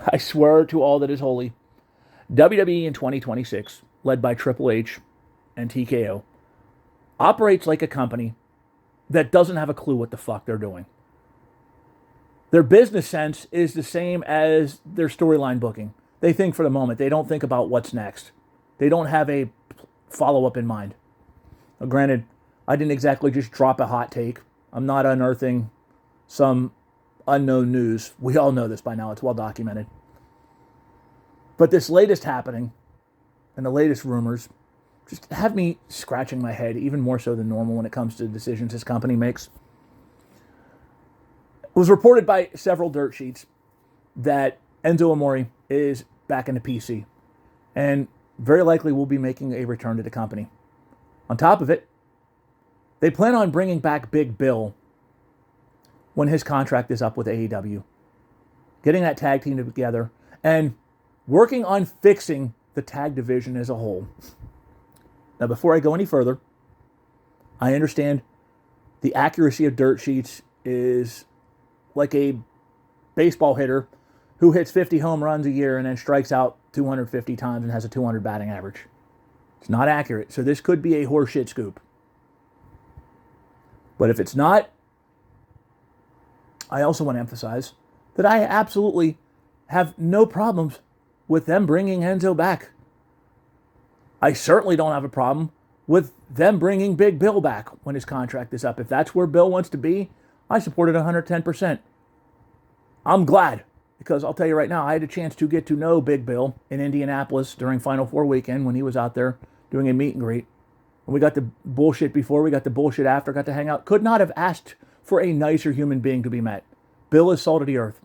I swear to all that is holy, WWE in 2026, led by Triple H and TKO, operates like a company that doesn't have a clue what the fuck they're doing. Their business sense is the same as their storyline booking. They think for the moment. They don't think about what's next. They don't have a follow up in mind. Now, granted, I didn't exactly just drop a hot take. I'm not unearthing some unknown news. We all know this by now. It's well documented. But this latest happening and the latest rumors just have me scratching my head even more so than normal when it comes to decisions this company makes. It was reported by several dirt sheets that Enzo Amore is back in the PC and very likely will be making a return to the company. On top of it, they plan on bringing back Big Bill when his contract is up with AEW, getting that tag team together and working on fixing the tag division as a whole. Now, before I go any further, I understand the accuracy of dirt sheets is like a baseball hitter who hits 50 home runs a year and then strikes out 250 times and has a 200 batting average. It's not accurate, so this could be a horseshit scoop. But if it's not, I also want to emphasize that I absolutely have no problems with them bringing Enzo back. I certainly don't have a problem with them bringing Big Bill back when his contract is up. If that's where Bill wants to be, I support it 110%. I'm glad, because I'll tell you right now, I had a chance to get to know Big Bill in Indianapolis during Final Four weekend when he was out there doing a meet and greet. We got the bullshit before, we got the bullshit after, got to hang out. Could not have asked for a nicer human being to be met. Bill is salt of the earth.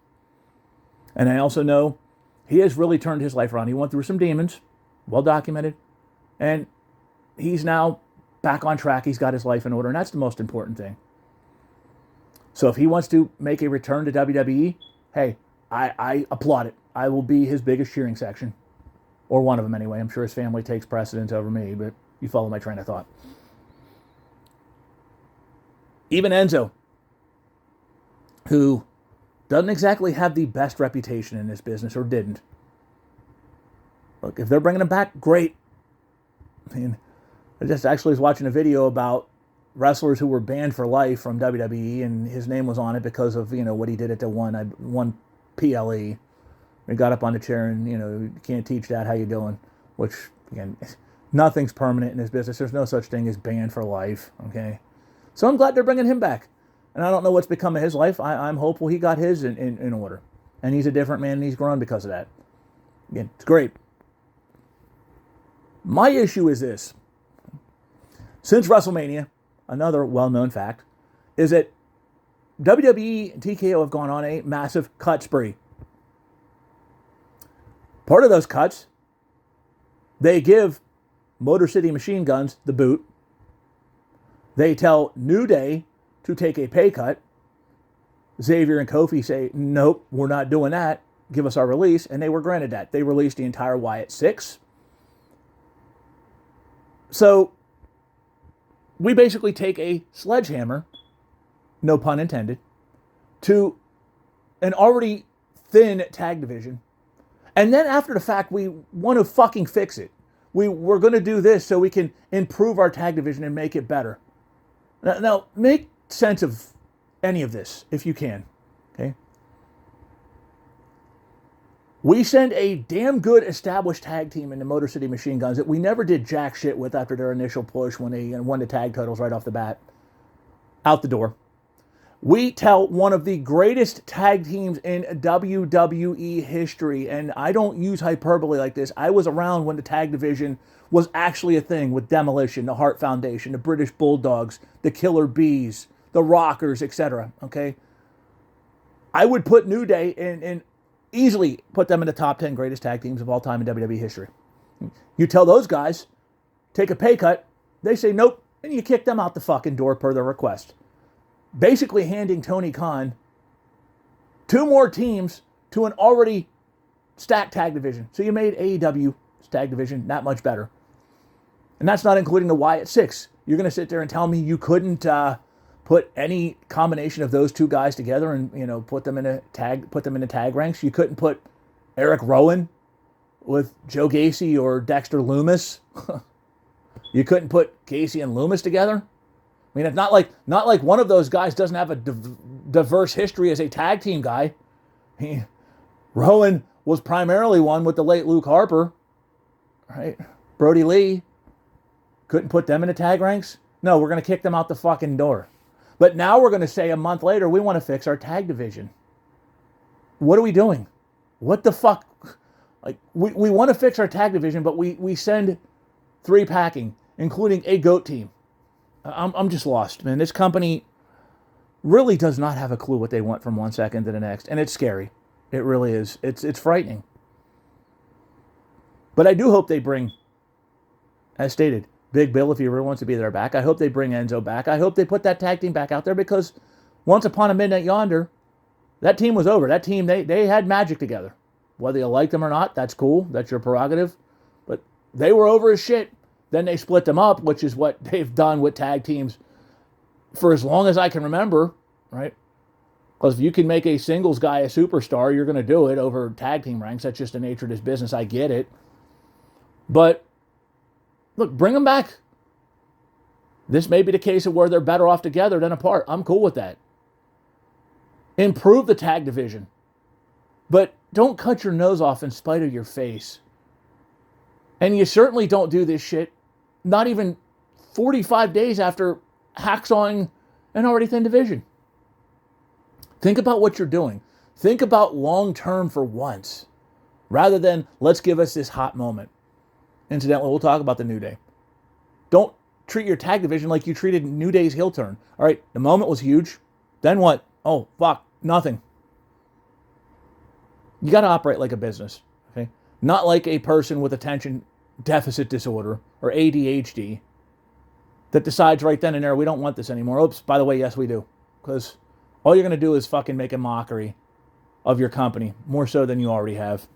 And I also know he has really turned his life around. He went through some demons, well documented, and he's now back on track. He's got his life in order, and that's the most important thing. So if he wants to make a return to WWE, hey, I applaud it. I will be his biggest cheering section. Or one of them anyway. I'm sure his family takes precedence over me, but you follow my train of thought. Even Enzo, who doesn't exactly have the best reputation in this business, or didn't. Look, if they're bringing him back, great. I mean, I just actually was watching a video about wrestlers who were banned for life from WWE, and his name was on it because of, what he did at the one PLE. He got up on the chair and, you can't teach that, how you doing? Which, again, nothing's permanent in this business. There's no such thing as banned for life, okay? So I'm glad they're bringing him back. And I don't know what's become of his life. I'm hopeful he got his in order. And he's a different man, and he's grown because of that. Again, it's great. My issue is this. Since WrestleMania, another well-known fact, is that WWE and TKO have gone on a massive cut spree. Part of those cuts, they give Motor City Machine Guns the boot. They tell New Day to take a pay cut. Xavier and Kofi say, nope, we're not doing that. Give us our release. And they were granted that. They released the entire Wyatt 6. So we basically take a sledgehammer, no pun intended, to an already thin tag division. And then after the fact, we want to fucking fix it. We're going to do this so we can improve our tag division and make it better. Now, make sense of any of this if you can. Okay? We send a damn good established tag team in the Motor City Machine Guns that we never did jack shit with after their initial push when they won the tag titles right off the bat. Out the door. We tell one of the greatest tag teams in WWE history, and I don't use hyperbole like this. I was around when the tag division was actually a thing with Demolition, the Hart Foundation, the British Bulldogs, the Killer Bees, the Rockers, etc. Okay? I would put New Day and easily put them in the top 10 greatest tag teams of all time in WWE history. You tell those guys, take a pay cut, they say nope, and you kick them out the fucking door per their request. Basically handing Tony Khan 2 more teams to an already stacked tag division. So you made AEW's tag division that much better. And that's not including the Wyatt 6. You're going to sit there and tell me you couldn't put any combination of those 2 guys together and put them in the tag ranks. You couldn't put Eric Rowan with Joe Gacy or Dexter Loomis. You couldn't put Gacy and Loomis together? I mean, it's not like one of those guys doesn't have a diverse history as a tag team guy. Rowan was primarily one with the late Luke Harper, right? Brody Lee. Couldn't put them in the tag ranks? No, we're going to kick them out the fucking door. But now we're going to say a month later, we want to fix our tag division. What are we doing? What the fuck? Like, we want to fix our tag division, but we send 3 packing, including a GOAT team. I'm just lost, man. This company really does not have a clue what they want from one second to the next. And it's scary. It really is. It's frightening. But I do hope they bring, as stated, Big Bill, if he really wants to be there, back. I hope they bring Enzo back. I hope they put that tag team back out there, because once upon a midnight yonder, that team was over. That team, they had magic together. Whether you like them or not, that's cool. That's your prerogative. But they were over as shit. Then they split them up, which is what they've done with tag teams for as long as I can remember, right? Because if you can make a singles guy a superstar, you're going to do it over tag team ranks. That's just the nature of this business. I get it. But look, bring them back. This may be the case of where they're better off together than apart. I'm cool with that. Improve the tag division. But don't cut your nose off in spite of your face. And you certainly don't do this shit not even 45 days after hacksawing an already thin division. Think about what you're doing. Think about long term for once, rather than let's give us this hot moment. Incidentally, we'll talk about the New Day. Don't treat your tag division like you treated New Day's heel turn. All right, the moment was huge. Then what? Oh, fuck, nothing. You got to operate like a business, okay? Not like a person with attention deficit disorder or ADHD that decides right then and there, we don't want this anymore. Oops, by the way, yes, we do. Because all you're going to do is fucking make a mockery of your company, more so than you already have.